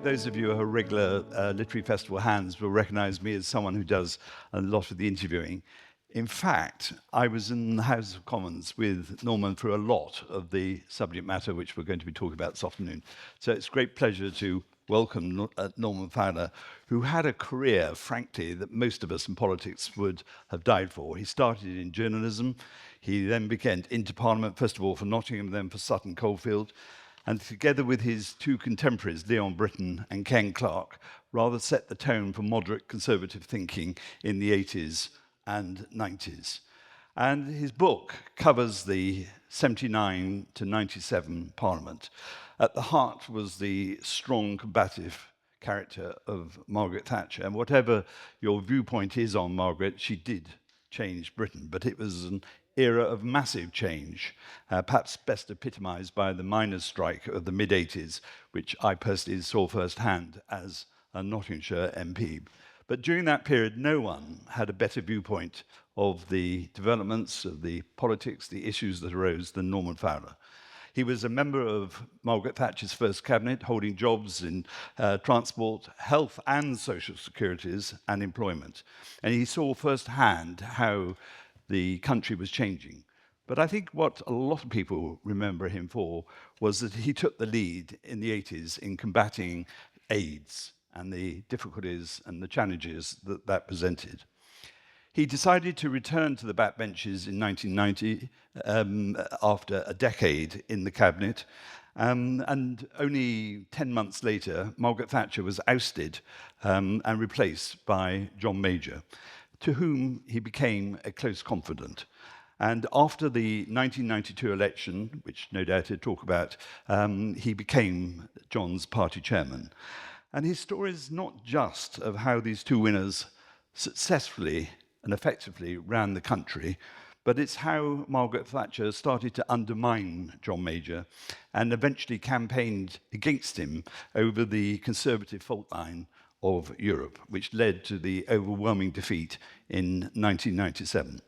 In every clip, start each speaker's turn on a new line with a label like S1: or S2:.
S1: those of you who are regular literary festival hands will recognise me as someone who does a lot of the interviewing. In fact, I was in the House of Commons with Norman for a lot of the subject matter which we're going to be talking about this afternoon. So it's a great pleasure to welcome Norman Fowler, who had a career, frankly, that most of us in politics would have died for. He started in journalism. He then began into Parliament, first of all for Nottingham, then for Sutton Coldfield. And together with his two contemporaries, Leon Britton and Ken Clarke, rather set the tone for moderate conservative thinking in the 80s and 90s. And his book covers the 79 to 97 Parliament. At the heart was the strong, combative character of Margaret Thatcher. And whatever your viewpoint is on Margaret, she did change Britain, but it was an era of massive change, perhaps best epitomised by the miners' strike of the mid-80s, which I personally saw firsthand as a Nottinghamshire MP. But during that period, no one had a better viewpoint of the developments, of the politics, the issues that arose than Norman Fowler. He was a member of Margaret Thatcher's first cabinet, holding jobs in transport, health and social securities and employment. And he saw firsthand how the country was changing. But I think what a lot of people remember him for was that he took the lead in the 80s in combating AIDS and the difficulties and the challenges that that presented. He decided to return to the backbenches in 1990 after a decade in the cabinet. And only 10 months later, Margaret Thatcher was ousted and replaced by John Major, to whom he became a close confidant. And after the 1992 election, which no doubt he'll talk about, he became John's party chairman. And his story is not just of how these two winners successfully and effectively ran the country, but it's how Margaret Thatcher started to undermine John Major and eventually campaigned against him over the Conservative fault line of Europe, which led to the overwhelming defeat in 1997.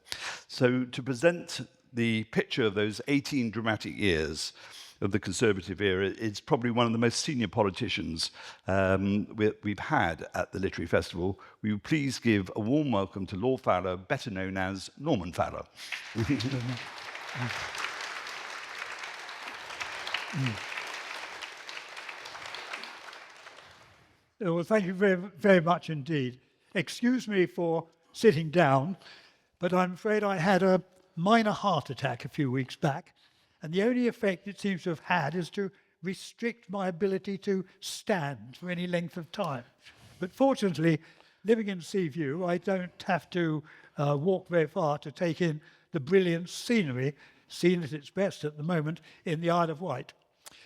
S1: So to present the picture of those 18 dramatic years of the Conservative era, it's probably one of the most senior politicians we've had at the Literary Festival. Will you please give a warm welcome to Lord Fowler, better known as Norman Fowler.
S2: Well, thank you very, very much indeed. Excuse me for sitting down, but I'm afraid I had a minor heart attack a few weeks back, and the only effect it seems to have had is to restrict my ability to stand for any length of time. But fortunately, living in Seaview, I don't have to walk very far to take in the brilliant scenery, seen at its best at the moment in the Isle of Wight.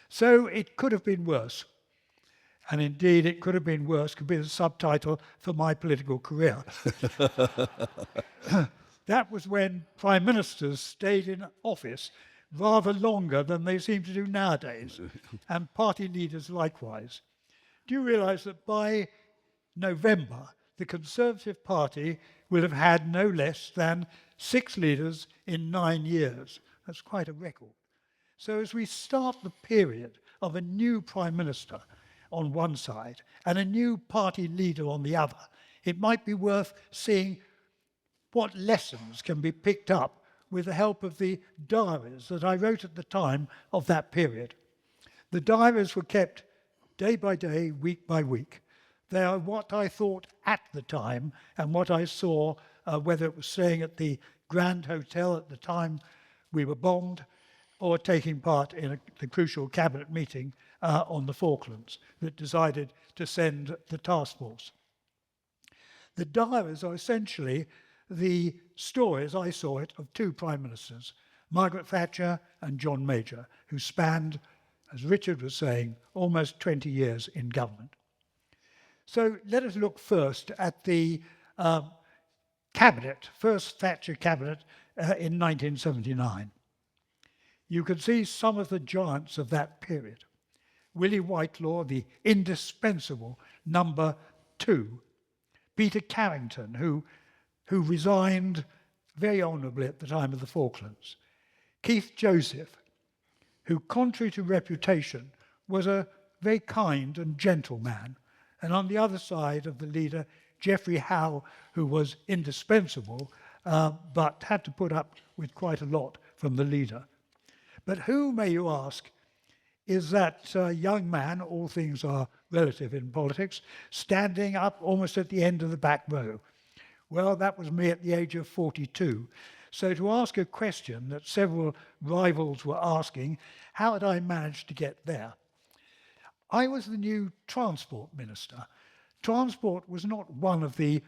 S2: So it could have been worse. And indeed, it could have been worse, could be the subtitle for my political career. That was when prime ministers stayed in office rather longer than they seem to do nowadays, and party leaders likewise. Do you realise that by November, the Conservative Party will have had no less than 6 leaders in 9 years? That's quite a record. So as we start the period of a new prime minister on one side and a new party leader on the other, it might be worth seeing what lessons can be picked up with the help of the diaries that I wrote at the time of that period. The diaries were kept day by day, week by week. They are what I thought at the time and what I saw, whether it was staying at the Grand Hotel at the time we were bombed, or taking part in the crucial cabinet meeting on the Falklands that decided to send the task force. The diaries are essentially the stories, I saw it, of 2 prime ministers, Margaret Thatcher and John Major, who spanned, as Richard was saying, almost 20 years in government. So let us look first at the cabinet, first Thatcher cabinet in 1979. You can see some of the giants of that period. Willie Whitelaw, the indispensable number 2. Peter Carrington, who resigned very honourably at the time of the Falklands. Keith Joseph, who, contrary to reputation, was a very kind and gentle man. And on the other side of the leader, Geoffrey Howe, who was indispensable, but had to put up with quite a lot from the leader. But who, may you ask, is that young man, all things are relative in politics, standing up almost at the end of the back row? Well, that was me at the age of 42. So to ask a question that several rivals were asking, how had I managed to get there? I was the new transport minister. Transport was not one of the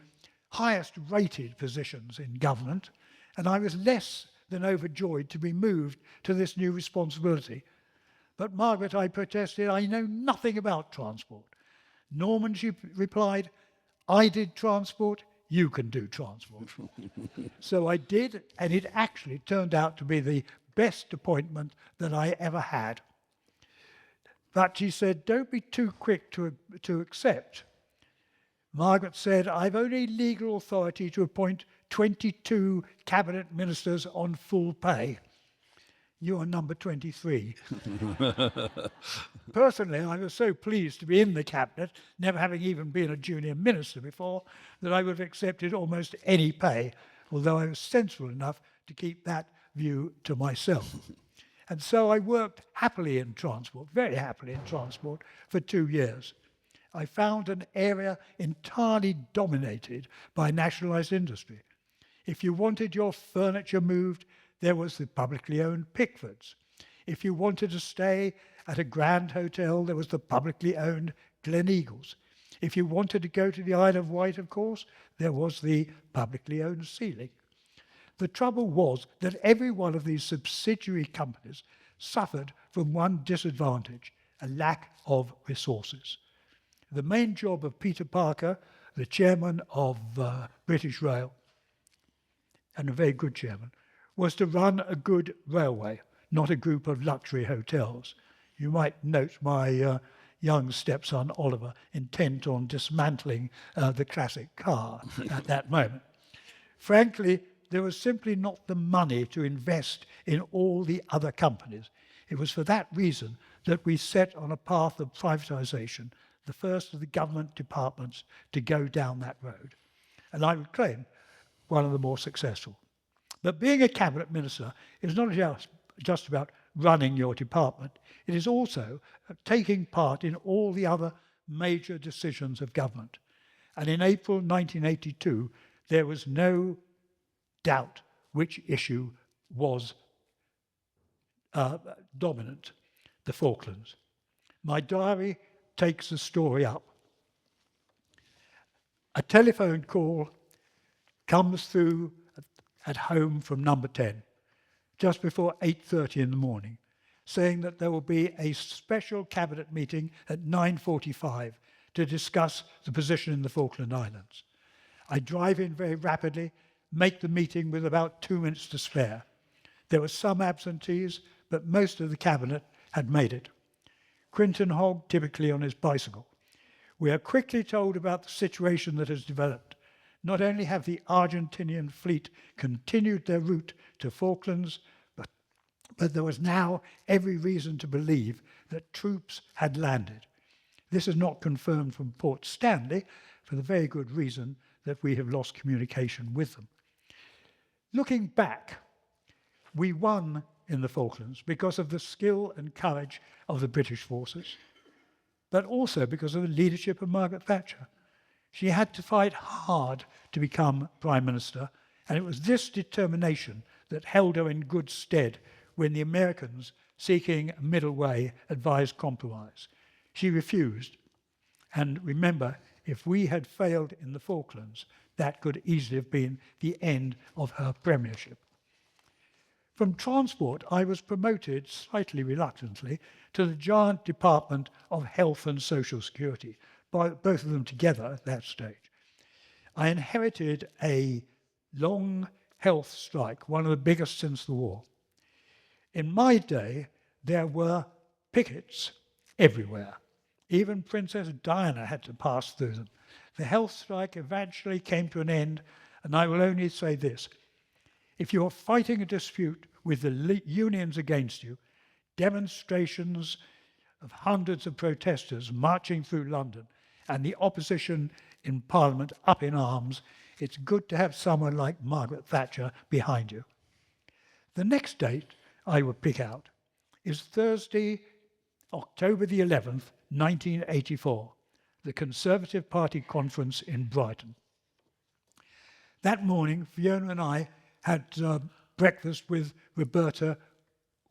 S2: highest rated positions in government, and I was less than overjoyed to be moved to this new responsibility. But Margaret, I protested, I know nothing about transport. Norman, she replied, I did transport, you can do transport. So I did, and it actually turned out to be the best appointment that I ever had. But she said, don't be too quick to accept. Margaret said, I've only legal authority to appoint 22 cabinet ministers on full pay. You are number 23. Personally, I was so pleased to be in the cabinet, never having even been a junior minister before, that I would have accepted almost any pay, although I was sensible enough to keep that view to myself. And so I worked happily in transport, very happily in transport, for 2 years. I found an area entirely dominated by nationalised industry. If you wanted your furniture moved, there was the publicly owned Pickford's. If you wanted to stay at a grand hotel, there was the publicly owned Gleneagles. If you wanted to go to the Isle of Wight, of course, there was the publicly owned Sealing. The trouble was that every one of these subsidiary companies suffered from one disadvantage, a lack of resources. The main job of Peter Parker, the chairman of British Rail, and a very good chairman, was to run a good railway, not a group of luxury hotels. You might note my young stepson Oliver intent on dismantling the classic car at that moment. Frankly, there was simply not the money to invest in all the other companies. It was for that reason that we set on a path of privatisation, the first of the government departments to go down that road. And I would claim one of the more successful. But being a cabinet minister is not just about running your department. It is also taking part in all the other major decisions of government. And in April 1982, there was no doubt which issue was dominant, the Falklands. My diary takes the story up. A telephone call comes through at home from number 10, just before 8:30 in the morning, saying that there will be a special cabinet meeting at 9:45 to discuss the position in the Falkland Islands. I drive in very rapidly, make the meeting with about 2 minutes to spare. There were some absentees, but most of the cabinet had made it. Quinton Hogg, typically on his bicycle. We are quickly told about the situation that has developed. Not only have the Argentinian fleet continued their route to Falklands, but there was now every reason to believe that troops had landed. This is not confirmed from Port Stanley, for the very good reason that we have lost communication with them. Looking back, we won in the Falklands because of the skill and courage of the British forces, but also because of the leadership of Margaret Thatcher. She had to fight hard to become Prime Minister, and it was this determination that held her in good stead when the Americans, seeking a middle way, advised compromise. She refused. And remember, if we had failed in the Falklands, that could easily have been the end of her premiership. From transport, I was promoted, slightly reluctantly, to the giant Department of Health and Social Security, both of them together at that stage. I inherited a long health strike, one of the biggest since the war. In my day, there were pickets everywhere. Even Princess Diana had to pass through them. The health strike eventually came to an end, and I will only say this. If you're fighting a dispute with the unions against you, demonstrations of hundreds of protesters marching through London and the opposition in Parliament up in arms, it's good to have someone like Margaret Thatcher behind you. The next date I would pick out is Thursday, October the 11th, 1984, the Conservative Party conference in Brighton. That morning, Fiona and I had breakfast with Roberta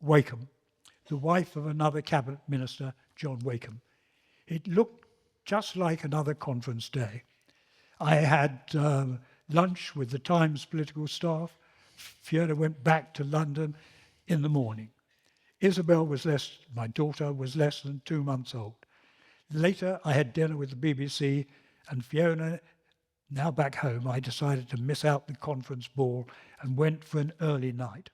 S2: Wakeham, the wife of another cabinet minister, John Wakeham. It looked just like another conference day. I had lunch with the Times political staff. Fiona went back to London in the morning. Isabel my daughter, was less than 2 months old. Later, I had dinner with the BBC, and Fiona, now back home, I decided to miss out the conference ball and went for an early night.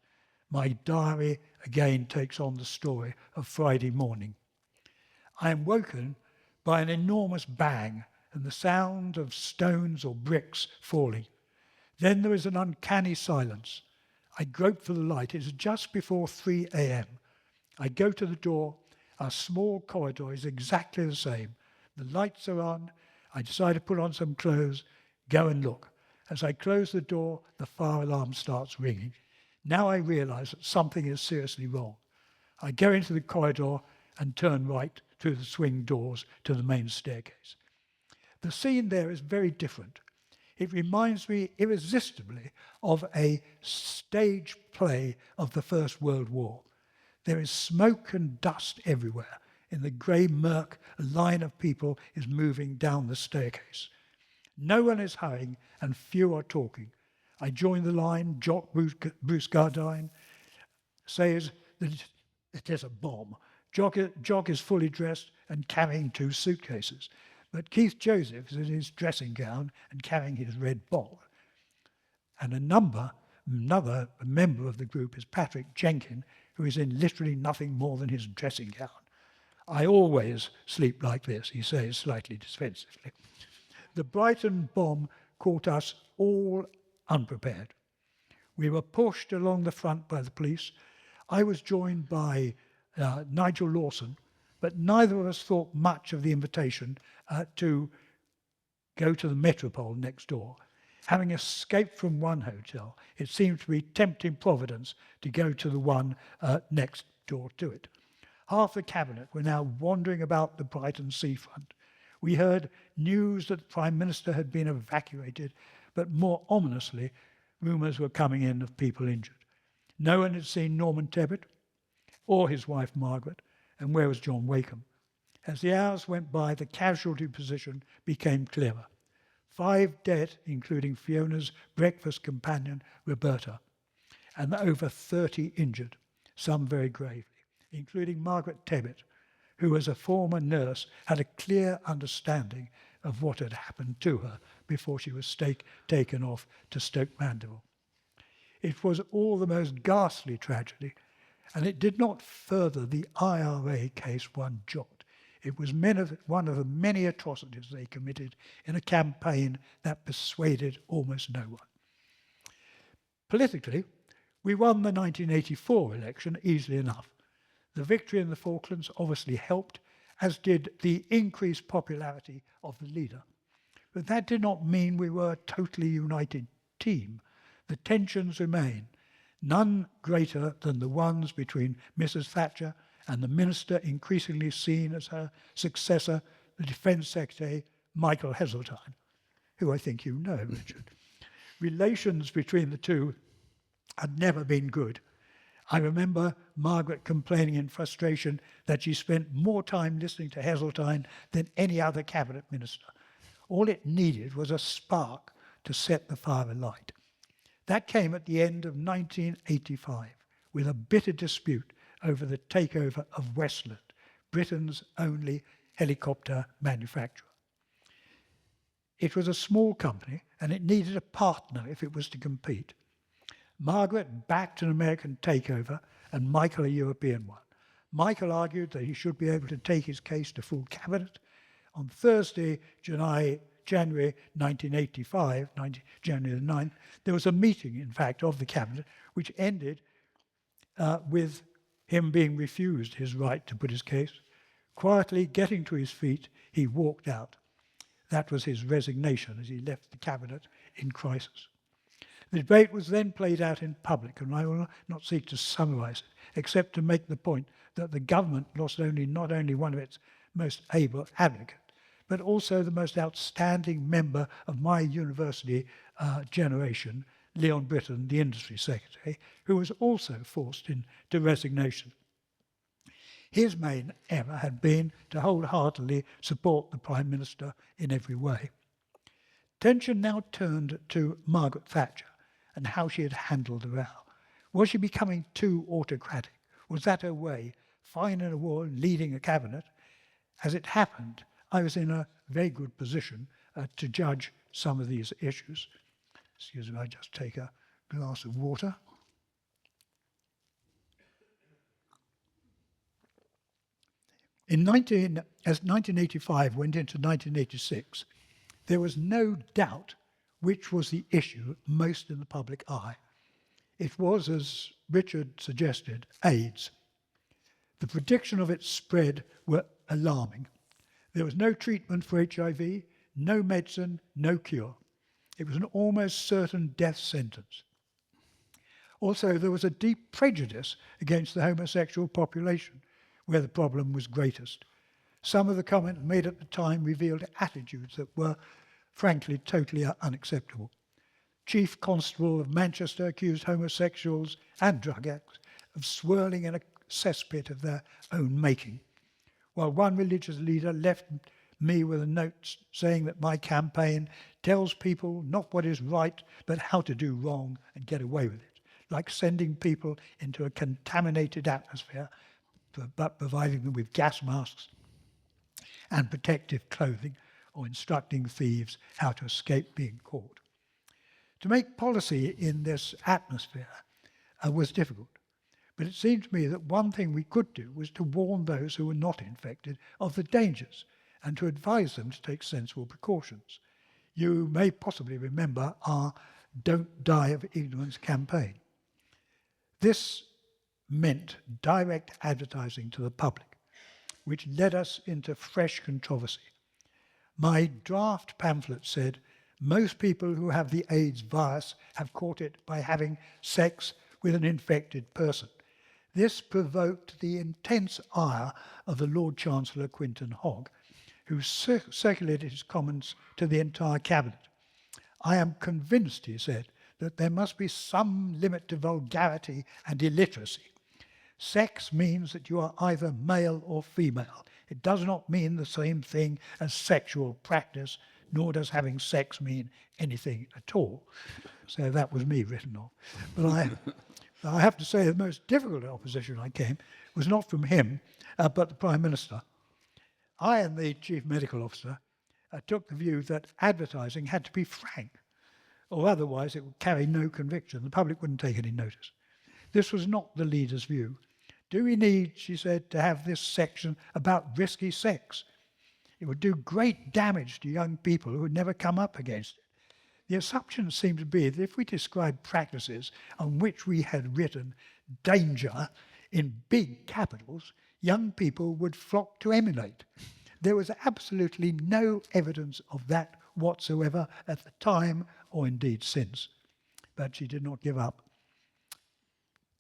S2: My diary again takes on the story of Friday morning. I am woken by an enormous bang and the sound of stones or bricks falling. Then there is an uncanny silence. I grope for the light. It is just before 3 a.m. I go to the door. Our small corridor is exactly the same. The lights are on. I decide to put on some clothes, go and look. As I close the door, the fire alarm starts ringing. Now I realize that something is seriously wrong. I go into the corridor and turn right through the swing doors to the main staircase. The scene there is very different. It reminds me irresistibly of a stage play of the First World War. There is smoke and dust everywhere. In the grey murk, a line of people is moving down the staircase. No one is hurrying and few are talking. I join the line. Jock Bruce Gardine says that it is a bomb. Jock is fully dressed and carrying 2 suitcases. But Keith Joseph is in his dressing gown and carrying his red ball. And another member of the group is Patrick Jenkin, who is in literally nothing more than his dressing gown. I always sleep like this, he says slightly defensively. The Brighton bomb caught us all unprepared. We were pushed along the front by the police. I was joined by Nigel Lawson, but neither of us thought much of the invitation to go to the Metropole next door. Having escaped from one hotel, it seemed to be tempting Providence to go to the one next door to it. Half the cabinet were now wandering about the Brighton seafront. We heard news that the Prime Minister had been evacuated, but more ominously, rumours were coming in of people injured. No one had seen Norman Tebbit or his wife Margaret, and where was John Wakeham? As the hours went by, the casualty position became clearer. 5 dead, including Fiona's breakfast companion, Roberta, and over 30 injured, some very gravely, including Margaret Tebbit, who as a former nurse had a clear understanding of what had happened to her before she was taken off to Stoke Mandeville. It was all the most ghastly tragedy, and it did not further the IRA case one jot. It was one of the many atrocities they committed in a campaign that persuaded almost no one. Politically, we won the 1984 election easily enough. The victory in the Falklands obviously helped, as did the increased popularity of the leader. But that did not mean we were a totally united team. The tensions remain, none greater than the ones between Mrs. Thatcher and the minister increasingly seen as her successor, the Defence Secretary, Michael Heseltine, who I think you know, Richard. Relations between the two had never been good. I remember Margaret complaining in frustration that she spent more time listening to Heseltine than any other cabinet minister. All it needed was a spark to set the fire alight. That came at the end of 1985 with a bitter dispute over the takeover of Westland, Britain's only helicopter manufacturer. It was a small company and it needed a partner if it was to compete. Margaret backed an American takeover and Michael a European one. Michael argued that he should be able to take his case to full cabinet. On Thursday, January 1985, January the 9th, there was a meeting, in fact, of the cabinet, which ended with him being refused his right to put his case. Quietly getting to his feet, he walked out. That was his resignation as he left the cabinet in crisis. The debate was then played out in public, and I will not seek to summarise it, except to make the point that the government lost not only one of its most able advocates, but also the most outstanding member of my university generation, Leon Britton, the industry secretary, who was also forced into resignation. His main error had been to wholeheartedly support the Prime Minister in every way. Attention now turned to Margaret Thatcher and how she had handled the row. Was she becoming too autocratic? Was that her way, fine in a war, leading a cabinet? As it happened, I was in a very good position to judge some of these issues. Excuse me, I just take a glass of water. As 1985 went into 1986, there was no doubt which was the issue most in the public eye. It was, as Richard suggested, AIDS. The prediction of its spread were alarming. There was no treatment for HIV, no medicine, no cure. It was an almost certain death sentence. Also, there was a deep prejudice against the homosexual population, where the problem was greatest. Some of the comments made at the time revealed attitudes that were, frankly, totally unacceptable. Chief Constable of Manchester accused homosexuals and drug addicts of swirling in a cesspit of their own making, while one religious leader left me with a note saying that my campaign tells people not what is right, but how to do wrong and get away with it, like sending people into a contaminated atmosphere, but providing them with gas masks and protective clothing, or instructing thieves how to escape being caught. To make policy in this atmosphere was difficult, but it seemed to me that one thing we could do was to warn those who were not infected of the dangers and to advise them to take sensible precautions. You may possibly remember our Don't Die of Ignorance campaign. This meant direct advertising to the public, which led us into fresh controversy. My draft pamphlet said, most people who have the AIDS virus have caught it by having sex with an infected person. This provoked the intense ire of the Lord Chancellor Quinton Hogg, who circulated his comments to the entire cabinet. I am convinced, he said, that there must be some limit to vulgarity and illiteracy. Sex means that you are either male or female. It does not mean the same thing as sexual practice, nor does having sex mean anything at all. So that was me written off. But I have to say the most difficult opposition I came was not from him, but the Prime Minister. I and the Chief Medical Officer took the view that advertising had to be frank, or otherwise it would carry no conviction. The public wouldn't take any notice. This was not the leader's view. Do we need, she said, to have this section about risky sex? It would do great damage to young people who would never come up against it. The assumption seemed to be that if we described practices on which we had written danger in big capitals, young people would flock to emulate. There was absolutely no evidence of that whatsoever at the time or indeed since. But she did not give up.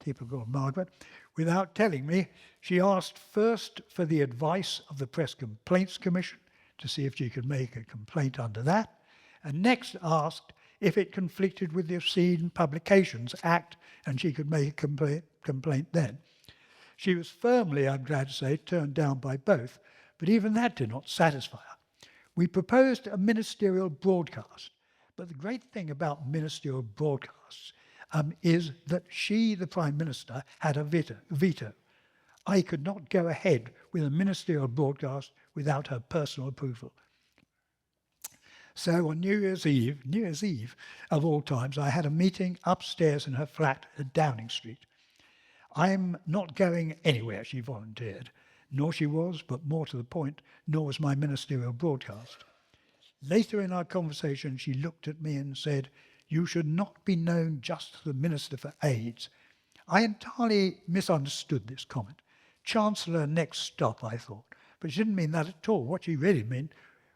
S2: Typical Margaret. Without telling me, she asked first for the advice of the Press Complaints Commission to see if she could make a complaint under that, and next asked if it conflicted with the Obscene Publications Act and she could make a complaint then. She was firmly, I'm glad to say, turned down by both, but even that did not satisfy her. We proposed a ministerial broadcast, but the great thing about ministerial broadcasts is that she, the Prime Minister, had a veto. I could not go ahead with a ministerial broadcast without her personal approval. So on New Year's Eve of all times, I had a meeting upstairs in her flat at Downing Street. I'm not going anywhere, she volunteered. Nor she was, but more to the point, nor was my ministerial broadcast. Later in our conversation, she looked at me and said, "You should not be known just as the Minister for AIDS." I entirely misunderstood this comment. Chancellor next stop, I thought. But she didn't mean that at all. What she really meant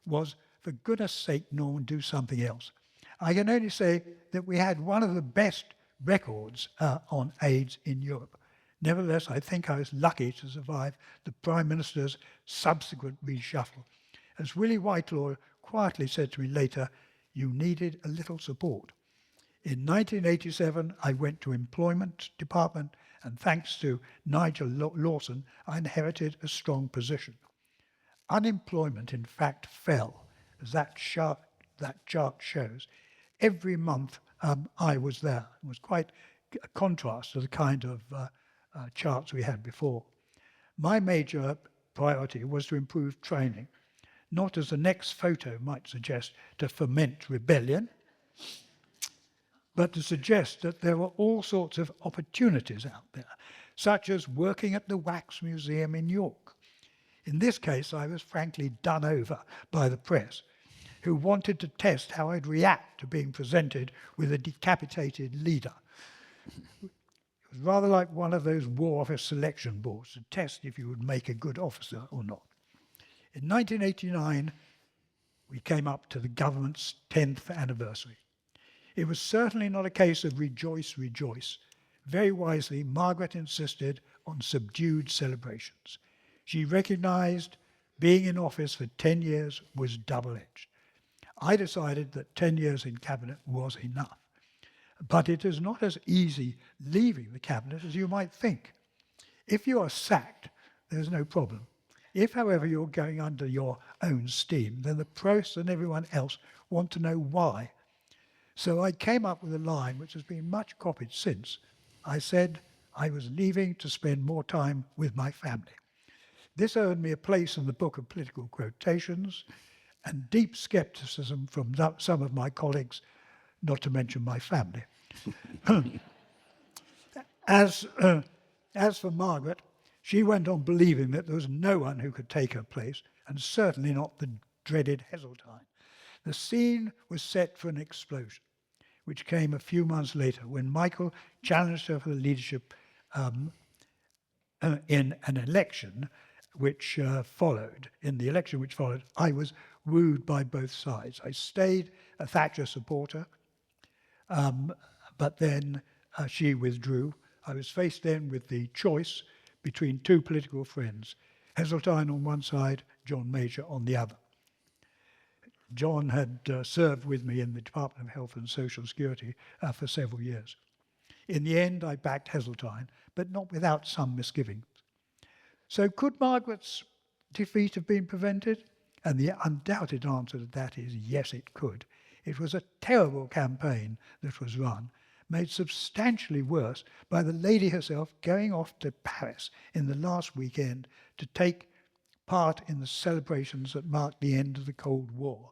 S2: was, for goodness sake, Norman, do something else. I can only say that we had one of the best records on AIDS in Europe. Nevertheless, I think I was lucky to survive the Prime Minister's subsequent reshuffle. As Willie Whitelaw quietly said to me later, you needed a little support. In 1987, I went to Employment Department, and thanks to Nigel Lawson, I inherited a strong position. Unemployment, in fact, fell, as that chart shows. Every month I was there. It was quite a contrast to the kind of charts we had before. My major priority was to improve training, not, as the next photo might suggest, to foment rebellion, but to suggest that there were all sorts of opportunities out there, such as working at the Wax Museum in York. In this case, I was frankly done over by the press, who wanted to test how I'd react to being presented with a decapitated leader. It was rather like one of those War Office selection boards to test if you would make a good officer or not. In 1989, we came up to the government's 10th anniversary. It was certainly not a case of rejoice, rejoice. Very wisely, Margaret insisted on subdued celebrations. She recognised being in office for 10 years was double-edged. I decided that 10 years in cabinet was enough. But it is not as easy leaving the cabinet as you might think. If you are sacked, there's no problem. If, however, you're going under your own steam, then the press and everyone else want to know why. So I came up with a line which has been much copied since. I said I was leaving to spend more time with my family. This earned me a place in the book of political quotations and deep skepticism from some of my colleagues, not to mention my family. As for Margaret, she went on believing that there was no one who could take her place, and certainly not the dreaded Heseltine. The scene was set for an explosion, which came a few months later when Michael challenged her for the leadership in an election which followed. In the election which followed, I was wooed by both sides. I stayed a Thatcher supporter, but then she withdrew. I was faced then with the choice between two political friends, Heseltine on one side, John Major on the other. John had served with me in the Department of Health and Social Security for several years. In the end, I backed Heseltine, but not without some misgivings. So could Margaret's defeat have been prevented? And the undoubted answer to that is yes, it could. It was a terrible campaign that was run, made substantially worse by the lady herself going off to Paris in the last weekend to take part in the celebrations that marked the end of the Cold War,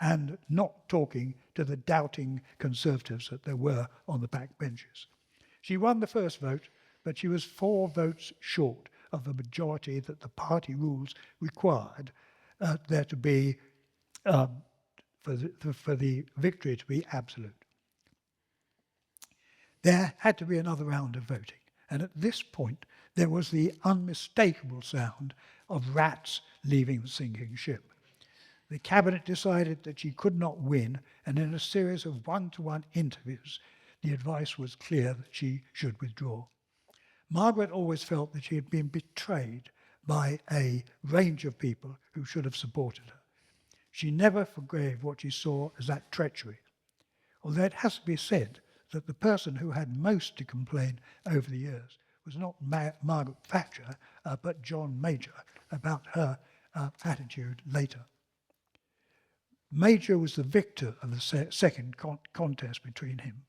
S2: and not talking to the doubting Conservatives that there were on the back benches. She won the first vote, but she was 4 votes short of the majority that the party rules required there to be, for the victory to be absolute. There had to be another round of voting, and at this point there was the unmistakable sound of rats leaving the sinking ship. The cabinet decided that she could not win, and in a series of one-to-one interviews, the advice was clear that she should withdraw. Margaret always felt that she had been betrayed by a range of people who should have supported her. She never forgave what she saw as that treachery, although it has to be said that the person who had most to complain over the years was not Margaret Thatcher, but John Major, about her attitude later. Major was the victor of the second contest between him,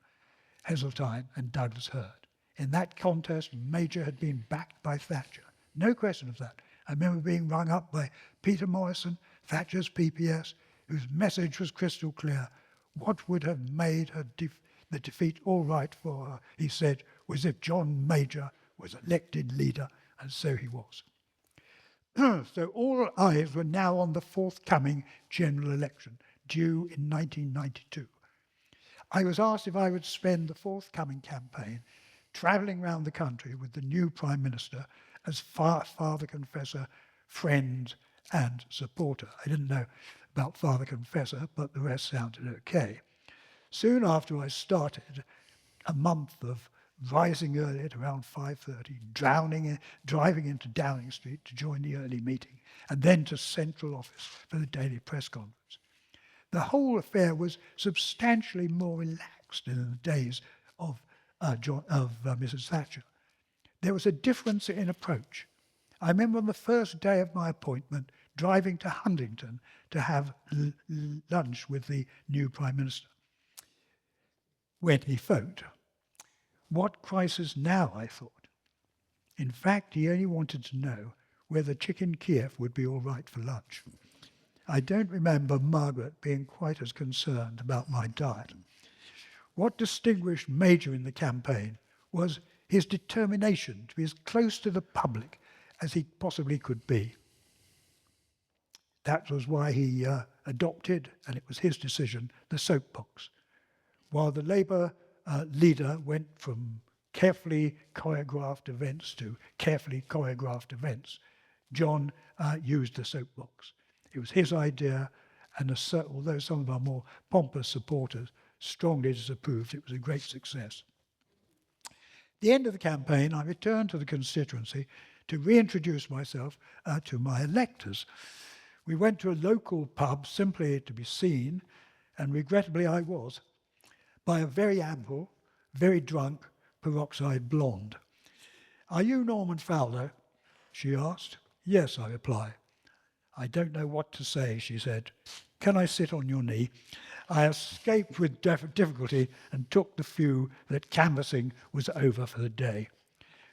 S2: Heseltine, and Douglas Hurd. In that contest, Major had been backed by Thatcher. No question of that. I remember being rung up by Peter Morrison, Thatcher's PPS, whose message was crystal clear. What would have made her the defeat all right for her, he said, was if John Major was elected leader, and so he was. So all eyes were now on the forthcoming general election, due in 1992. I was asked if I would spend the forthcoming campaign travelling around the country with the new Prime Minister as father confessor friend and supporter. I didn't know about Father Confessor, but the rest sounded okay. Soon after I started, a month of rising early at around 5:30, driving into Downing Street to join the early meeting, and then to Central Office for the daily press conference. The whole affair was substantially more relaxed than in the days of Mrs. Thatcher. There was a difference in approach. I remember on the first day of my appointment driving to Huntingdon to have lunch with the new Prime Minister when he phoned. What crisis now, I thought. In fact, he only wanted to know whether chicken Kiev would be all right for lunch. I don't remember Margaret being quite as concerned about my diet. What distinguished Major in the campaign was his determination to be as close to the public as he possibly could be. That was why he adopted, and it was his decision, the soapbox. While the Labour leader went from carefully choreographed events to carefully choreographed events, John used the soapbox. It was his idea, and although some of our more pompous supporters strongly disapproved, it was a great success. At the end of the campaign, I returned to the constituency to reintroduce myself to my electors. We went to a local pub simply to be seen, and regrettably I was, by a very ample, very drunk, peroxide blonde. "Are you Norman Fowler?" she asked. "Yes," I replied. "I don't know what to say," she said. "Can I sit on your knee?" I escaped with difficulty and took the view that canvassing was over for the day.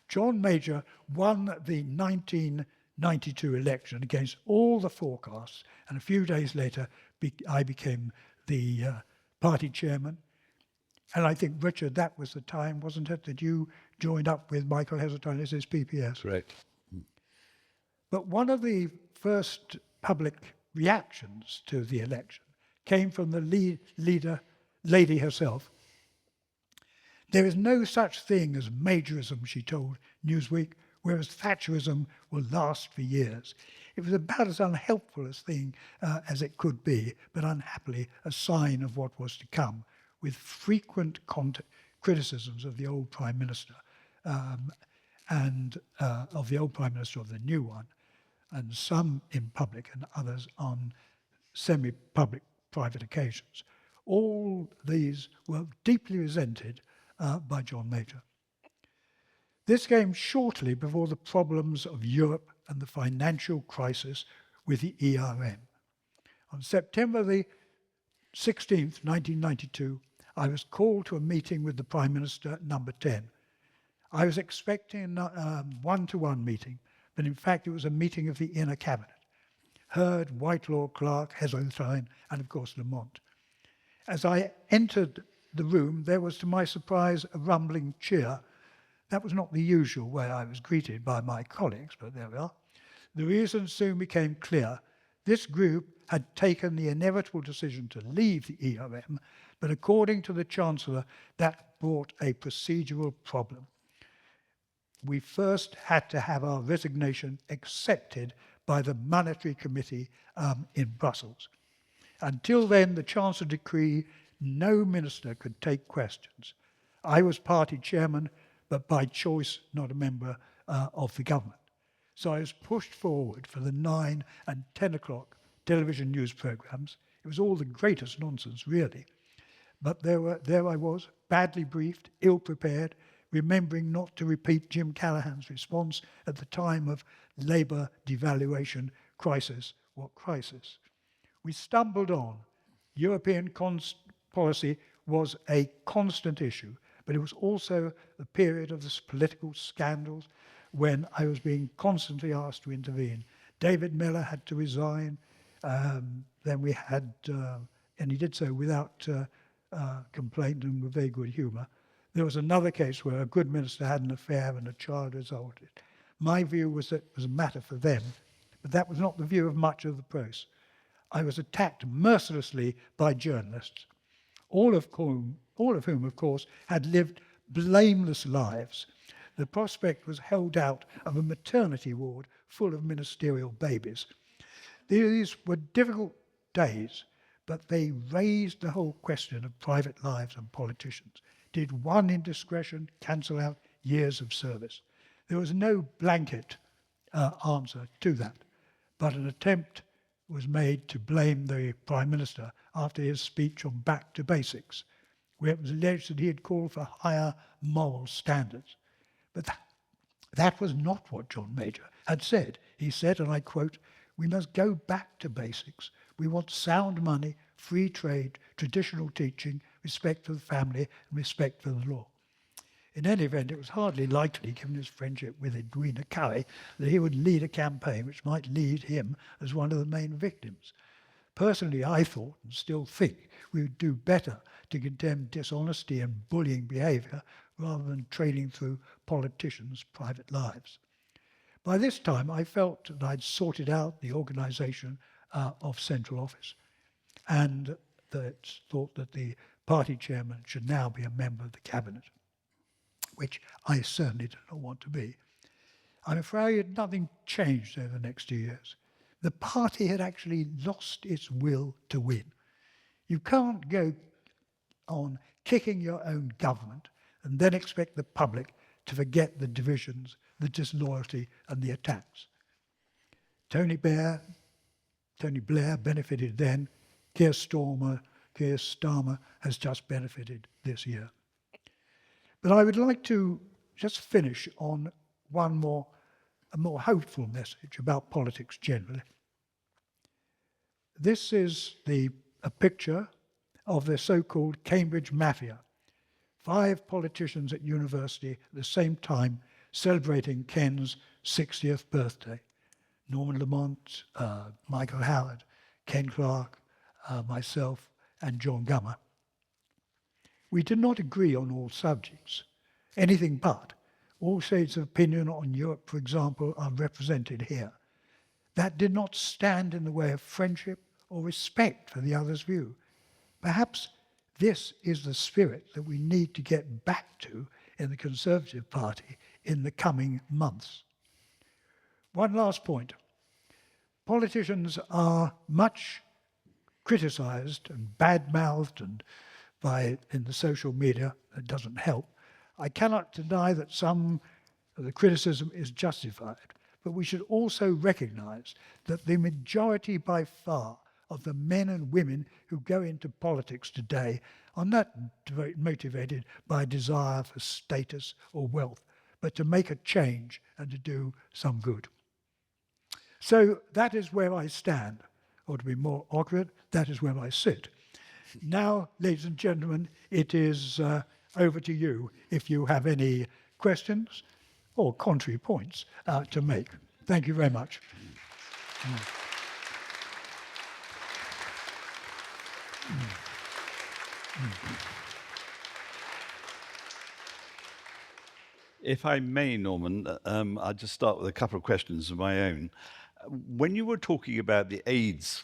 S2: John Major won the 1992 election against all the forecasts, and a few days later I became the party chairman. And I think, Richard, that was the time, wasn't it, that you joined up with Michael Heseltine as his PPS?
S1: Correct.
S2: But one of the first public reactions to the election came from the lady herself. "There is no such thing as Majorism," she told Newsweek, "whereas Thatcherism will last for years." It was about as unhelpful a thing as it could be, but unhappily a sign of what was to come, with frequent criticisms of the old Prime Minister and of the old Prime Minister of the new one, and some in public and others on semi-public private occasions. All these were deeply resented by John Major. This came shortly before the problems of Europe and the financial crisis with the ERM. On September the 16th, 1992, I was called to a meeting with the Prime Minister at number 10. I was expecting a one-to-one meeting, but in fact it was a meeting of the inner cabinet. Hurd, Whitelaw, Clark, Heseltine, and of course Lamont. As I entered the room, there was, to my surprise, a rumbling cheer. That was not the usual way I was greeted by my colleagues, but there we are. The reason soon became clear. This group had taken the inevitable decision to leave the ERM, but according to the Chancellor, that brought a procedural problem. We first had to have our resignation accepted by the Monetary Committee in Brussels. Until then, the Chancellor decreed no minister could take questions. I was party chairman, but by choice not a member of the government. So I was pushed forward for the 9 and 10 o'clock television news programmes. It was all the greatest nonsense, really. But there I was, badly briefed, ill-prepared, remembering not to repeat Jim Callaghan's response at the time of Labour devaluation crisis. What crisis? We stumbled on. European policy was a constant issue, but it was also the period of the political scandals when I was being constantly asked to intervene. David Miller had to resign. Then we had, and he did so without complaint and with very good humour. There was another case where a good minister had an affair and a child resulted. My view was that it was a matter for them, but that was not the view of much of the press. I was attacked mercilessly by journalists, all of whom, of course, had lived blameless lives. the prospect was held out of a maternity ward full of ministerial babies. These were difficult days, but they raised the whole question of private lives and politicians. Did one indiscretion cancel out years of service? There was no blanket answer to that, but an attempt was made to blame the Prime Minister after his speech on Back to Basics, where it was alleged that he had called for higher moral standards. But that was not what John Major had said. He said, and I quote, "We must go back to basics. We want sound money, free trade, traditional teaching, respect for the family, and respect for the law." In any event, it was hardly likely, given his friendship with Edwina Cowie, that he would lead a campaign which might lead him as one of the main victims. Personally, I thought, and still think, we would do better to condemn dishonesty and bullying behaviour rather than trading through politicians' private lives. By this time, I felt that I'd sorted out the organisation of central office, and thought that the party chairman should now be a member of the cabinet, which I certainly did not want to be. I'm afraid nothing changed over the next 2 years. The party had actually lost its will to win. You can't go on kicking your own government and then expect the public to forget the divisions, the disloyalty and the attacks. Tony Blair benefited then. Keir Starmer has just benefited this year. But I would like to just finish on a more hopeful message about politics generally. This is a picture of the so-called Cambridge Mafia. 5 politicians at university at the same time celebrating Ken's 60th birthday. Norman Lamont, Michael Howard, Ken Clarke, myself, and John Gummer. We did not agree on all subjects, anything but. All shades of opinion on Europe, for example, are represented here. That did not stand in the way of friendship or respect for the other's view. Perhaps this is the spirit that we need to get back to in the Conservative Party in the coming months. One last point. Politicians are much criticised and bad-mouthed and in the social media. It doesn't help. I cannot deny that some of the criticism is justified, but we should also recognise that the majority by far of the men and women who go into politics today are not motivated by a desire for status or wealth, but to make a change and to do some good. So that is where I stand, or to be more accurate, that is where I sit. Now, ladies and gentlemen, it is over to you if you have any questions or contrary points to make. Thank you very much.
S1: If I may, Norman, I'll just start with a couple of questions of my own. When you were talking about the AIDS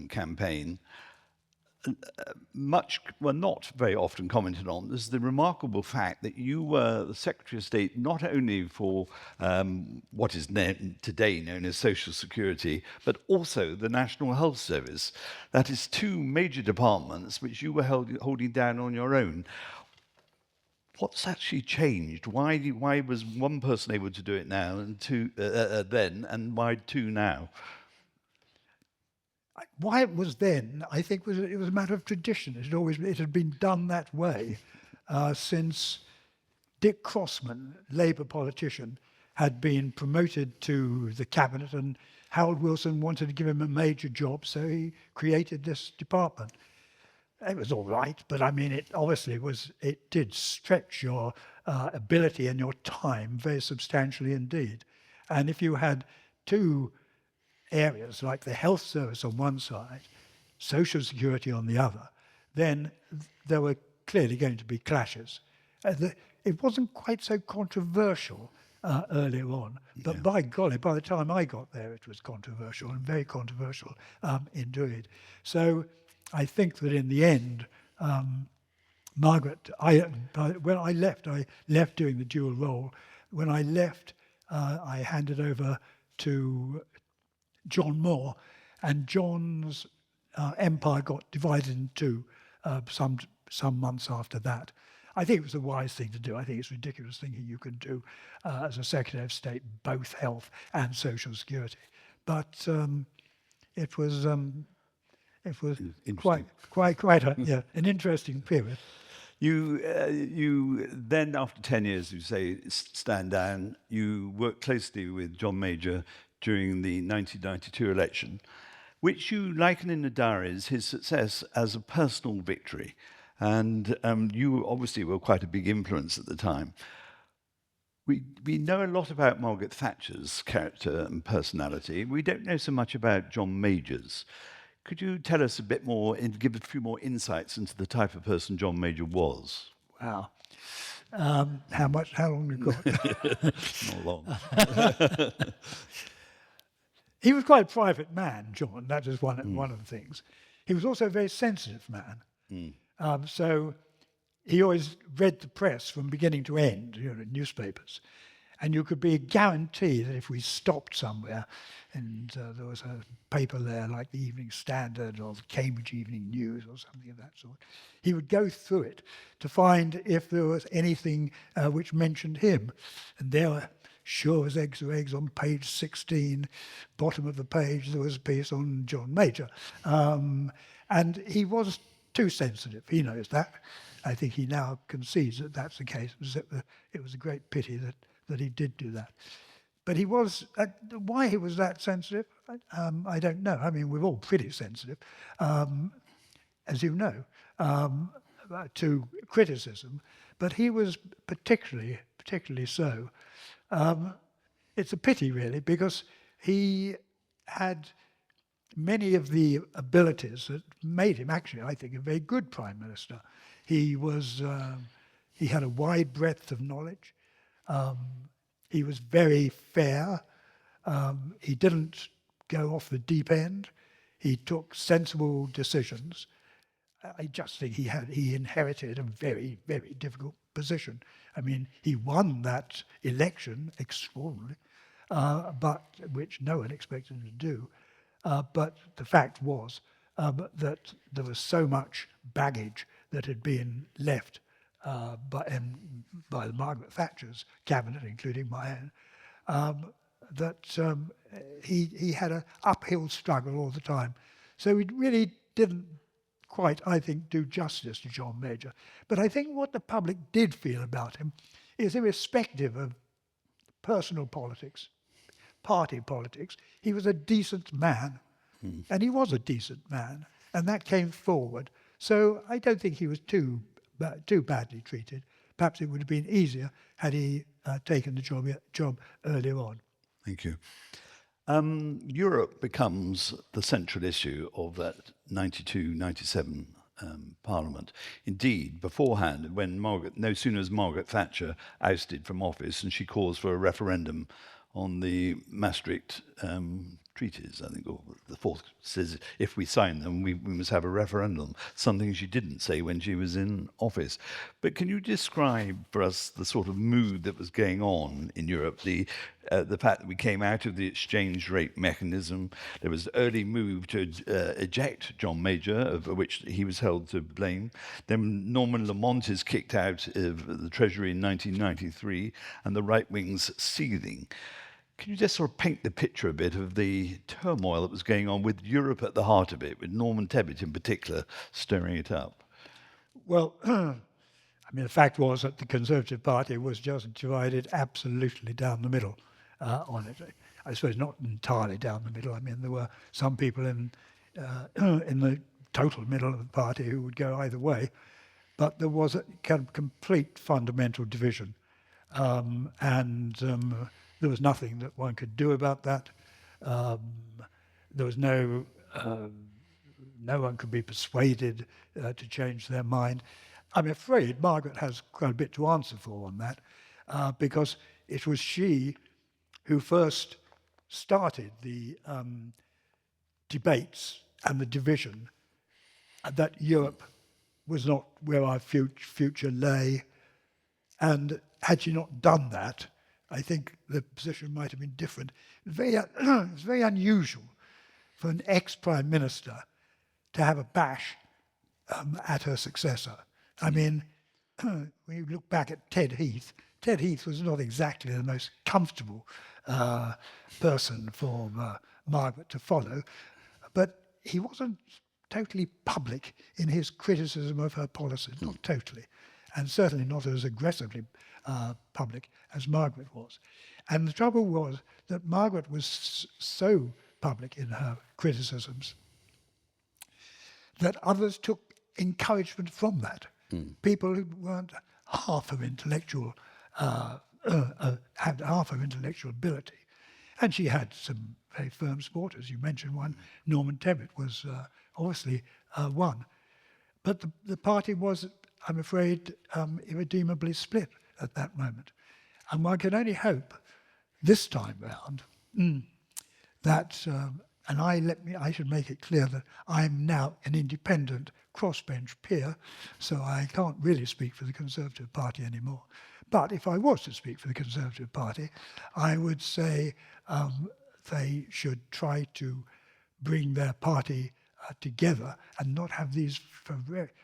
S1: campaign, not very often commented on, is the remarkable fact that you were the Secretary of State not only for what is today known as Social Security, but also the National Health Service. That is 2 major departments which you were holding down on your own. What's actually changed? Why was one person able to do it now and 2 then, and why 2 now?
S2: Why it was then, I think, it was a matter of tradition. It had been done that way since Dick Crossman, Labour politician, had been promoted to the cabinet, and Harold Wilson wanted to give him a major job, so he created this department. It was all right, but I mean, it did stretch your ability and your time very substantially indeed. And if you had 2 areas like the health service on one side, social security on the other, then there were clearly going to be clashes. It wasn't quite so controversial earlier on, but by golly, by the time I got there, it was controversial, and very controversial indeed. So I think that in the end, Margaret, when I left doing the dual role when I left, I handed over to John Moore, and John's empire got divided in two some months after that. I think it was a wise thing to do. I think it's ridiculous thinking you can do as a Secretary of State both health and social security. But it was quite an interesting period.
S1: You then, after 10 years, you say, stand down. You worked closely with John Major during the 1992 election, which you liken in the Diaries his success as a personal victory. And you obviously were quite a big influence at the time. We know a lot about Margaret Thatcher's character and personality. We don't know so much about John Major's. Could you tell us a bit more and give a few more insights into the type of person John Major was?
S2: Wow. How long we've got?
S1: Not long.
S2: He was quite a private man, John. That is one of the things. He was also a very sensitive man. So he always read the press from beginning to end, newspapers. And you could be guaranteed that if we stopped somewhere and there was a paper there like the Evening Standard or the Cambridge Evening News or something of that sort, he would go through it to find if there was anything which mentioned him. And there were, sure as eggs are eggs, on page 16, bottom of the page, there was a piece on John Major. And he was too sensitive. He knows that. I think he now concedes that that's the case. It was a great pity that he did do that. But he was, why he was that sensitive, I don't know. I mean, we're all pretty sensitive, as you know, to criticism, but he was particularly so. It's a pity, really, because he had many of the abilities that made him actually, I think, a very good Prime Minister. He had a wide breadth of knowledge. He was very fair. He didn't go off the deep end. He took sensible decisions. I just think he inherited a very, very difficult position. I mean, he won that election extraordinarily, but which no one expected him to do. But the fact was that there was so much baggage that had been left by Margaret Thatcher's cabinet, including my own, that he had an uphill struggle all the time. So he really didn't quite, I think, do justice to John Major. But I think what the public did feel about him is, irrespective of personal politics, party politics, he was a decent man. And he was a decent man, and that came forward. So I don't think he was too badly treated. Perhaps it would have been easier had he taken the job earlier on.
S1: Thank you. Europe becomes the central issue of that 92-97 Parliament. Indeed, beforehand, when no sooner is Margaret Thatcher ousted from office and she calls for a referendum on the Maastricht treaties, I think, or the fourth says if we sign them, we must have a referendum, something she didn't say when she was in office. But can you describe for us the sort of mood that was going on in Europe, the fact that we came out of the exchange rate mechanism, there was an early move to eject John Major, of which he was held to blame. Then Norman Lamont is kicked out of the Treasury in 1993, and the right wing's seething. Can you just sort of paint the picture a bit of the turmoil that was going on with Europe at the heart of it, with Norman Tebbit in particular stirring it up?
S2: Well, I mean, the fact was that the Conservative Party was just divided absolutely down the middle on it. I suppose not entirely down the middle. I mean, there were some people in the total middle of the party who would go either way, but there was a kind of complete fundamental division, there was nothing that one could do about that. There was no one could be persuaded to change their mind. I'm afraid Margaret has quite a bit to answer for on that, because it was she who first started the debates and the division that Europe was not where our future lay. And had she not done that, I think the position might have been different. It's very unusual for an ex-prime minister to have a bash at her successor. I mean, when you look back at Ted Heath was not exactly the most comfortable person for Margaret to follow, but he wasn't totally public in his criticism of her policies, not totally, and certainly not as aggressively public as Margaret was. And the trouble was that Margaret was so public in her criticisms that others took encouragement from that. People who weren't half of intellectual, had half of intellectual ability. And she had some very firm supporters. You mentioned one, Norman Tebbit was obviously one. But the party was, I'm afraid, irredeemably split at that moment. And one can only hope this time round that, and I should make it clear that I'm now an independent crossbench peer, so I can't really speak for the Conservative Party anymore. But if I was to speak for the Conservative Party, I would say they should try to bring their party together and not have these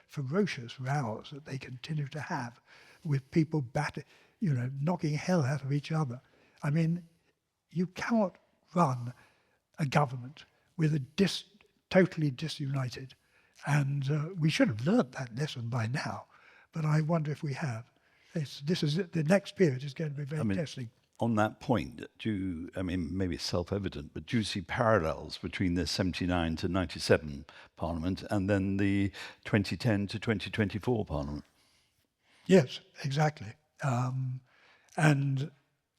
S2: ferocious rows that they continue to have with people knocking hell out of each other. I mean, you cannot run a government with a totally disunited, and we should have learnt that lesson by now, but I wonder if we have. The next period is going to be very testing.
S1: On that point, maybe it's self-evident, but do you see parallels between the 79 to 97 Parliament and then the 2010 to 2024 Parliament?
S2: Yes, exactly. And,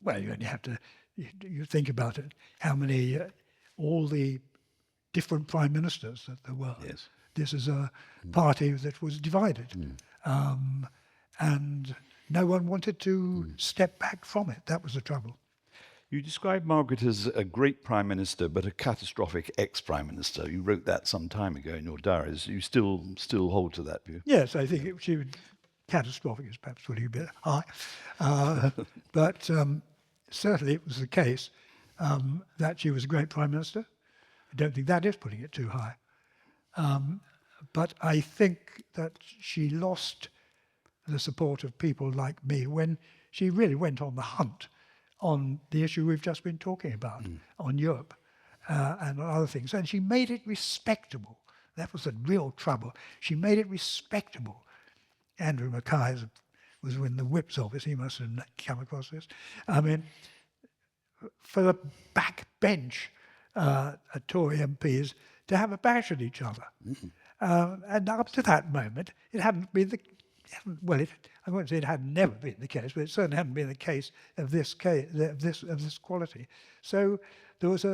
S2: well, you only have to, you think about it, how many, all the different prime ministers that there were.
S1: Yes.
S2: This is a party that was divided. And no one wanted to step back from it. That was the trouble.
S1: You described Margaret as a great prime minister, but a catastrophic ex-prime minister. You wrote that some time ago in your diaries. You still hold to that view?
S2: Yes, I think she would. Catastrophic is perhaps putting a bit high, but certainly it was the case that she was a great prime minister. I don't think that is putting it too high, but I think that she lost the support of people like me when she really went on the hunt on the issue we've just been talking about, on Europe and on other things. And she made it respectable. That was the real trouble. She made it respectable. Andrew Mackay was in the Whip's office. He must have come across this. I mean, for the backbench Tory MPs to have a bash at each other. And up to that moment, it hadn't been I won't say it had never been the case, but it certainly hadn't been the case of this quality. So there was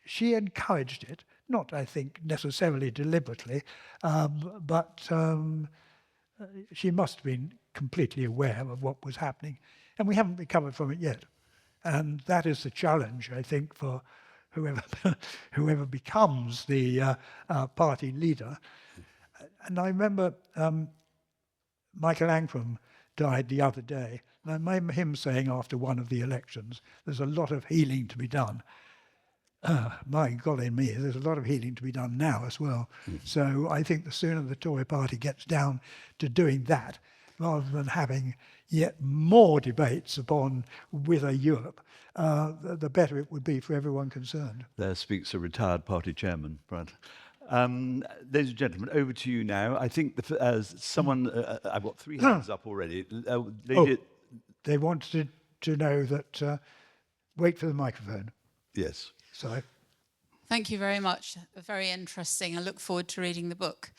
S2: she encouraged it, not, I think, necessarily deliberately, but she must have been completely aware of what was happening, and we haven't recovered from it yet. And that is the challenge, I think, for whoever becomes the party leader. And I remember Michael Ancram died the other day, and I remember him saying after one of the elections, there's a lot of healing to be done. My God, in me, there's a lot of healing to be done now as well. So I think the sooner the Tory party gets down to doing that, rather than having yet more debates upon whether Europe, the better it would be for everyone concerned.
S1: There speaks a retired party chairman, Brad. Ladies and gentlemen, over to you now. I think I've got three hands up already.
S2: They wanted to know that, wait for the microphone.
S1: Yes.
S2: Sorry.
S3: Thank you very much. Very interesting. I look forward to reading the book.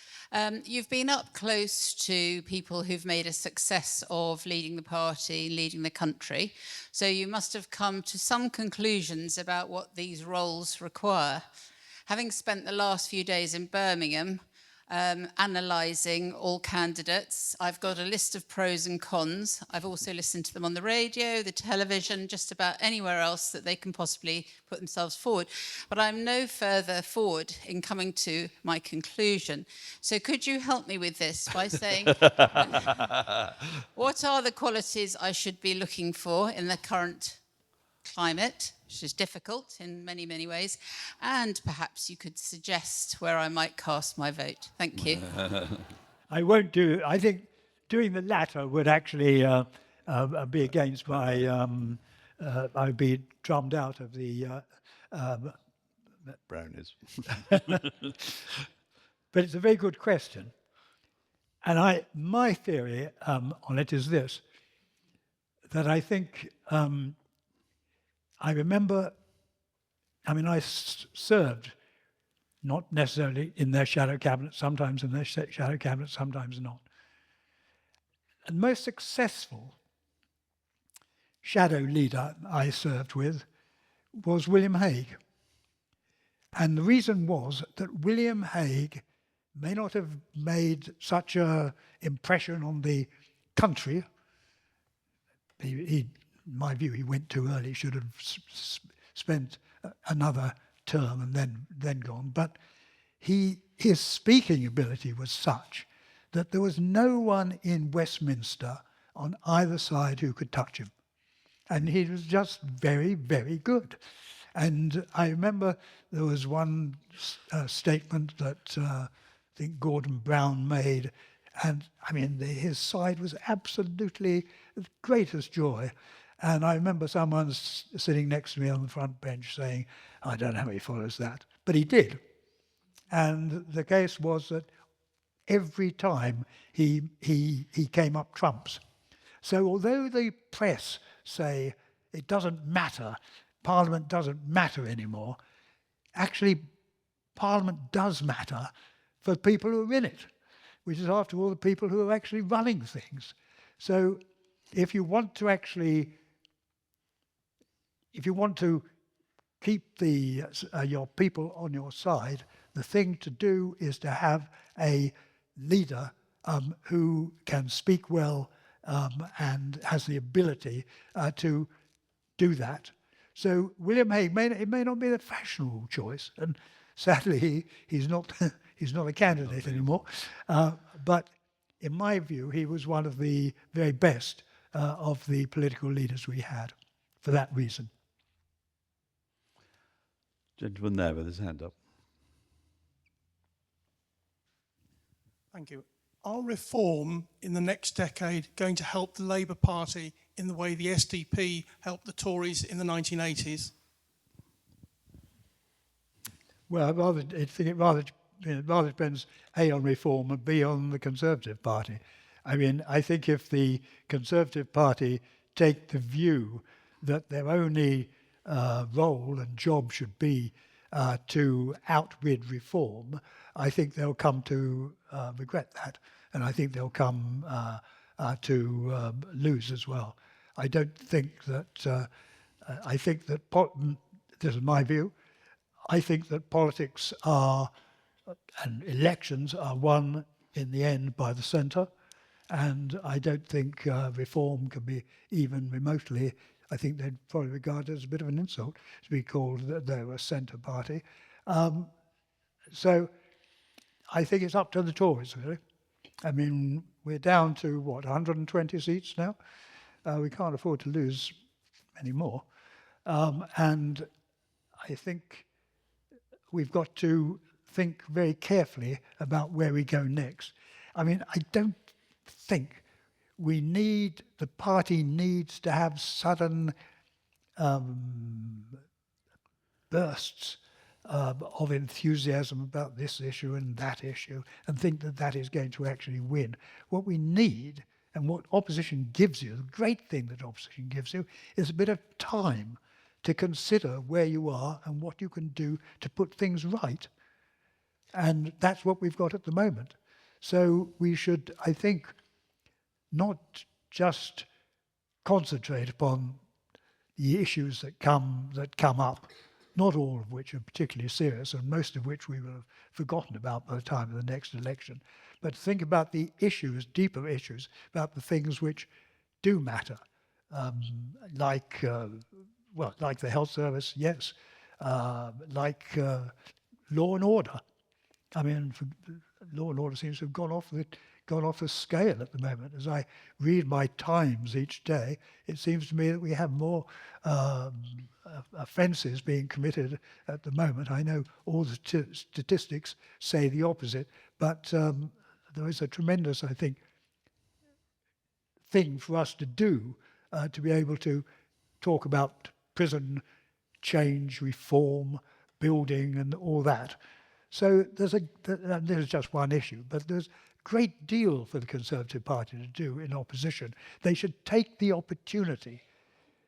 S3: You've been up close to people who've made a success of leading the party, leading the country. So you must have come to some conclusions about what these roles require. Having spent the last few days in Birmingham, analysing all candidates. I've got a list of pros and cons. I've also listened to them on the radio, the television, just about anywhere else that they can possibly put themselves forward. But I'm no further forward in coming to my conclusion. So could you help me with this by saying, what are the qualities I should be looking for in the current climate, which is difficult in many, many ways, and perhaps you could suggest where I might cast my vote. Thank you.
S2: I won't do. I think doing the latter would actually be against my. I'd be drummed out of the.
S1: Brownies.
S2: But it's a very good question, and my theory on it is this: that I think. I remember, I served, not necessarily in their shadow cabinet, sometimes in their shadow cabinet, sometimes not. And the most successful shadow leader I served with was William Hague. And the reason was that William Hague may not have made such an impression on the country. In my view, he went too early, should have spent another term and then gone. But his speaking ability was such that there was no one in Westminster on either side who could touch him. And he was just very, very good. And I remember there was one statement that I think Gordon Brown made, and his side was absolutely the greatest joy. And I remember someone sitting next to me on the front bench saying, I don't know how he follows that. But he did. And the case was that every time he came up trumps. So although the press say it doesn't matter, Parliament doesn't matter anymore, actually Parliament does matter for people who are in it, which is after all the people who are actually running things. So if you want to keep your people on your side, the thing to do is to have a leader who can speak well and has the ability to do that. So William Hague it may not be the fashionable choice, and sadly he's not a candidate anymore. But in my view, he was one of the very best of the political leaders we had, for that reason.
S1: Gentleman there with his hand up.
S4: Thank you. Are reform in the next decade going to help the Labour Party in the way the SDP helped the Tories in the 1980s?
S2: Well, I think it rather depends, A, on reform, and B, on the Conservative Party. I think if the Conservative Party take the view that their only role and job should be to outbid reform, I think they'll come to regret that, and I think they'll come to lose as well. I don't think that. I think that this is my view. I think that politics and elections are won in the end by the centre, and I don't think reform can be even remotely. I think they'd probably regard it as a bit of an insult to be called that they're a centre party. So I think it's up to the Tories, really. We're down to, 120 seats now? We can't afford to lose any more. And I think we've got to think very carefully about where we go next. I don't think the party needs to have sudden bursts of enthusiasm about this issue and that issue and think that that is going to actually win. What we need, and what opposition gives you, the great thing that opposition gives you, is a bit of time to consider where you are and what you can do to put things right. And that's what we've got at the moment. So we should, I think, not just concentrate upon the issues that come up not all of which are particularly serious, and most of which we will have forgotten about by the time of the next election. But think about the issues, deeper issues, about the things which do matter, like the health service, yes, like law and order. I mean, law and order seems to have gone off the scale at the moment. As I read my Times each day, it seems to me that we have more offences being committed at the moment. I know all the statistics say the opposite, but there is a tremendous, I think, thing for us to do to be able to talk about prison change, reform, building, and all that. So there's just one issue, but there's a great deal for the Conservative Party to do in opposition. They should take the opportunity.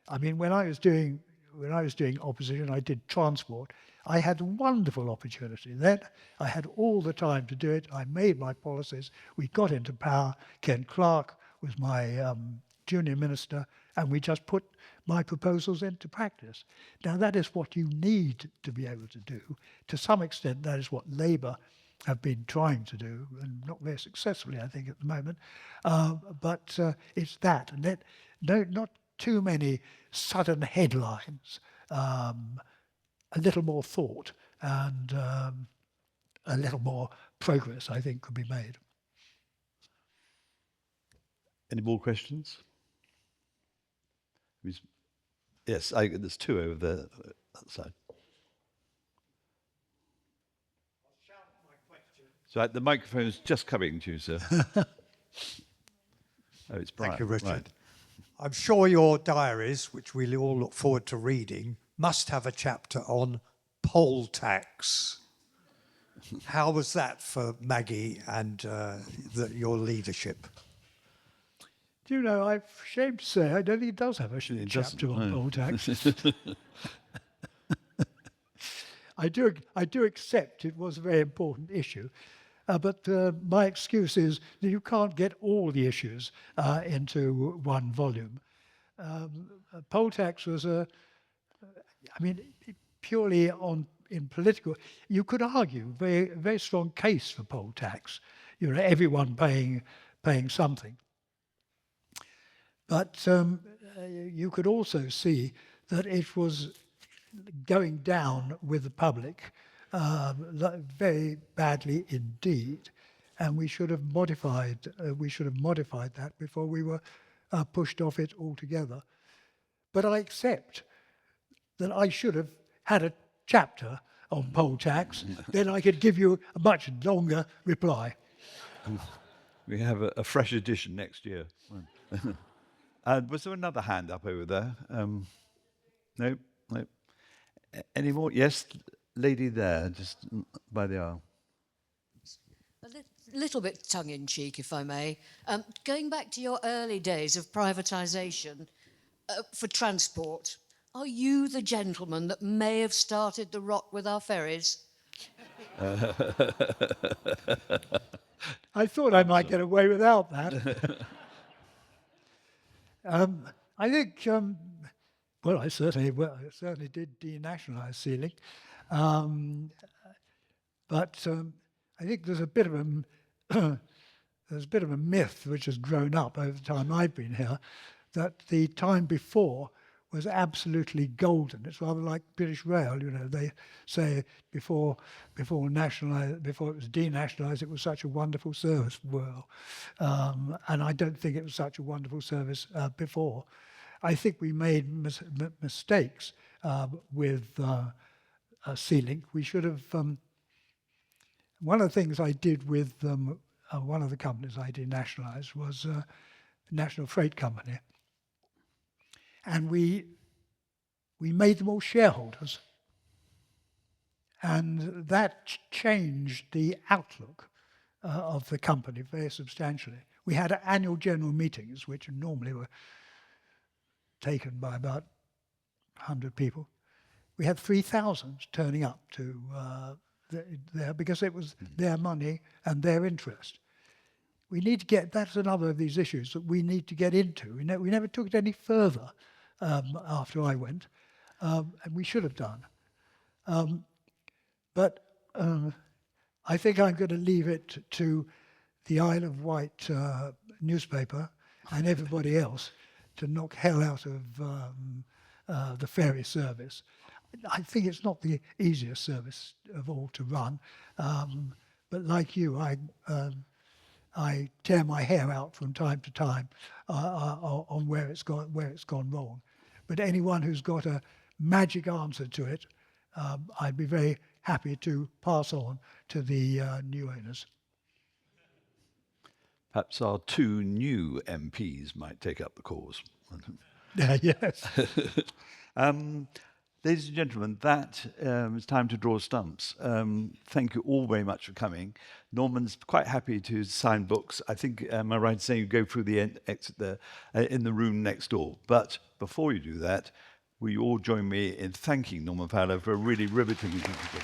S2: I mean, when I was doing opposition, I did transport. I had a wonderful opportunity then. I had all the time to do it. I made my policies. We got into power. Ken Clarke was my junior minister, and we just put my proposals into practice. Now, that is what you need to be able to do. To some extent, that is what Labour have been trying to do, and not very successfully, I think, at the moment. But it's that, and not too many sudden headlines. A little more thought and a little more progress, I think, could be made.
S1: Any more questions? Yes, there's two over there, that side. So the microphone is just coming to you, sir. Oh, it's bright.
S5: Thank you, Richard.
S1: Right.
S5: I'm sure your diaries, which we all look forward to reading, must have a chapter on poll tax. How was that for Maggie and your leadership?
S2: Do you know, I'm ashamed to say, I don't think it does have a chapter on poll tax. I do accept it was a very important issue, but my excuse is that you can't get all the issues into one volume. Poll tax was purely in political. You could argue a very strong case for poll tax. You know, everyone paying something. But you could also see that it was going down with the public very badly indeed, and we should have modified that before we were pushed off it altogether. But I accept that I should have had a chapter on poll tax, then I could give you a much longer reply.
S1: We have a fresh edition next year. Was there another hand up over there? No. Any more? Yes, lady there, just by the aisle.
S6: A little bit tongue-in-cheek, if I may. Going back to your early days of privatisation for transport, are you the gentleman that may have started the rot with our ferries?
S2: I thought I might get away without that. I think, I certainly did denationalise sealing, but I think there's a bit of a myth which has grown up over the time I've been here, that the time before was absolutely golden. It's rather like British Rail, you know. They say before it was denationalised, it was such a wonderful service. Well, and I don't think it was such a wonderful service before. I think we made mistakes with sealing. We should have. One of the things I did with one of the companies I denationalised was National Freight Company. And we made them all shareholders. And that changed the outlook of the company very substantially. We had annual general meetings, which normally were taken by about 100 people. We had 3,000 turning up to there because it was their money and their interest. We need to get, that's another of these issues that we need to get into. We never took it any further after I went, and we should have done. But I think I'm going to leave it to the Isle of Wight newspaper and everybody else to knock hell out of the ferry service. I think it's not the easiest service of all to run, but like you, I tear my hair out from time to time on where it's gone wrong. But anyone who's got a magic answer to it, I'd be very happy to pass on to the new owners.
S1: Perhaps our 2 new MPs might take up the cause.
S2: Yes.
S1: Ladies and gentlemen, that it's time to draw stumps. Thank you all very much for coming. Norman's quite happy to sign books. I think, am I right in saying you go through the exit there, in the room next door? But before you do that, will you all join me in thanking Norman Fowler for a really riveting interview?